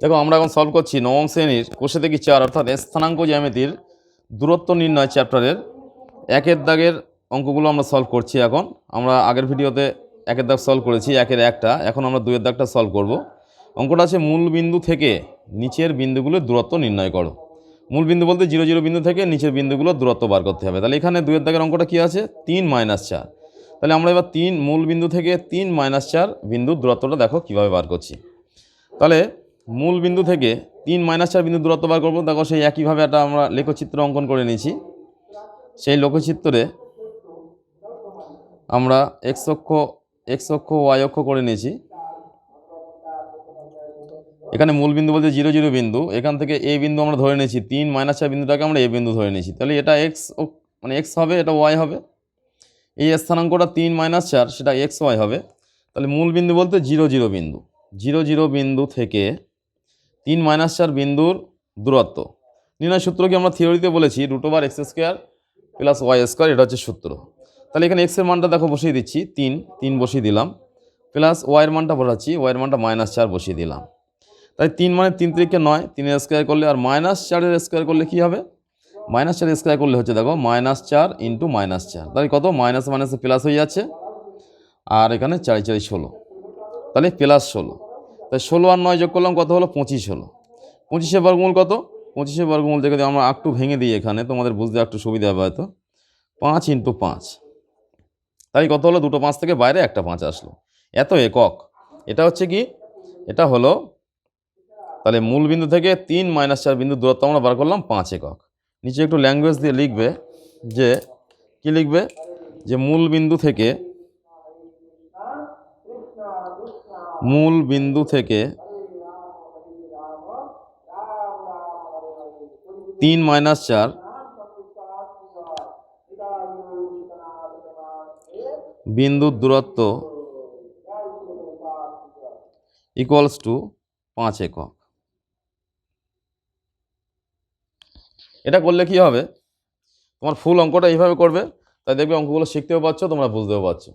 দেখো আমরা এখন সলভ করছি নবম শ্রেণীর কোষে দেখি 4 অর্থাৎ স্থানাঙ্ক জ্যামিতির দূরত্ব নির্ণয় চ্যাপ্টারের একের দাগের অঙ্কগুলো আমরা সলভ করছি। এখন আমরা আগের ভিডিওতে একের দাগ সলভ করেছি, একের একটা, এখন আমরা দুইয়ের দাগটা সলভ করব। অঙ্কটা আছে মূল বিন্দু থেকে নিচের বিন্দুগুলোর দূরত্ব নির্ণয় করো। মূল বিন্দু বলতে 0 0 বিন্দু থেকে নিচের বিন্দুগুলোর দূরত্ব বার করতে হবে। তাহলে এখানে দুইয়ের দাগের অঙ্কটা কী আছে, 3 - 4। তাহলে আমরা এবার মূল বিন্দু থেকে 3 - 4 বিন্দুর দূরত্বটা দেখো কীভাবে বার করছি। তাহলে মূল বিন্দু থেকে 3 - 4 বিন্দু দূরত্ব বার করবো। দেখো সেই একইভাবে একটা আমরা লেখচিত্র অঙ্কন করে নিয়েছি। সেই লেখচিত্রে আমরা এক্স অক্ষ ওয়াই অক্ষ করে নিয়েছি। এখানে মূল বিন্দু বলতে 0 0 বিন্দু, এখান থেকে এ বিন্দু আমরা ধরে নিয়েছি, 3 - 4 বিন্দুটাকে আমরা এ বিন্দু ধরে নিয়েছি। তাহলে এটা এক্স মানে এক্স হবে, এটা ওয়াই হবে। এই স্থানাঙ্কটা 3 - 4 সেটা এক্স ওয়াই হবে। তাহলে মূল বিন্দু বলতে 0 0 বিন্দু, 0 0 বিন্দু থেকে 3 - 4 বিন্দুর দূরত্ব নির্ণয় সূত্র কি আমরা থিওরিতে বলেছি, √x² + y², এটা হচ্ছে সূত্র। তাহলে এখানে এক্সের মানটা দেখো বসিয়ে দিচ্ছি, 3 বসিয়ে দিলাম, প্লাস ওয়াইয়ের মানটা বসাচ্ছি, ওয়াইয়ের মানটা -4 বসিয়ে দিলাম। তাই 3 মানে 3 × 3 = 9, 3 স্কোয়ার করলে আর -4 স্কোয়ার করলে কী হবে, -4 স্কোয়ার করলে হচ্ছে দেখো -4 × -4, তাহলে কত, মাইনাস মাইনাসে প্লাস হয়ে যাচ্ছে, আর এখানে 4 4 16, তাহলে +16। তাই 16 আর 9 যোগ করলাম, কত হলো, 25 হলো। 25-এর বর্গমূল কত, 25-এর বর্গমূল থেকে আমরা একটু ভেঙে দিই, এখানে তোমাদের বুঝতে একটু সুবিধা হবে হয়তো। 5 × 5, তাই কত হলো, দুটো 5 থেকে বাইরে একটা 5 আসলো, এত একক। এটা হচ্ছে কি, এটা হলো, তাহলে মূল বিন্দু থেকে 3 - 4 বিন্দু দূরত্ব আমরা বার করলাম 5 একক। নিচে একটু ল্যাঙ্গুয়েজ দিয়ে লিখবে, যে কি লিখবে, যে মূল বিন্দু থেকে 3 - 4 বিন্দুর দূরত্ব = 5 একক। এটা করলে কি হবে, তোমার ফুল অঙ্কটা এইভাবে করবে, তাই দেখবে অঙ্কগুলো শিখতেও পারছো, তোমরা বুঝতেও পারছো।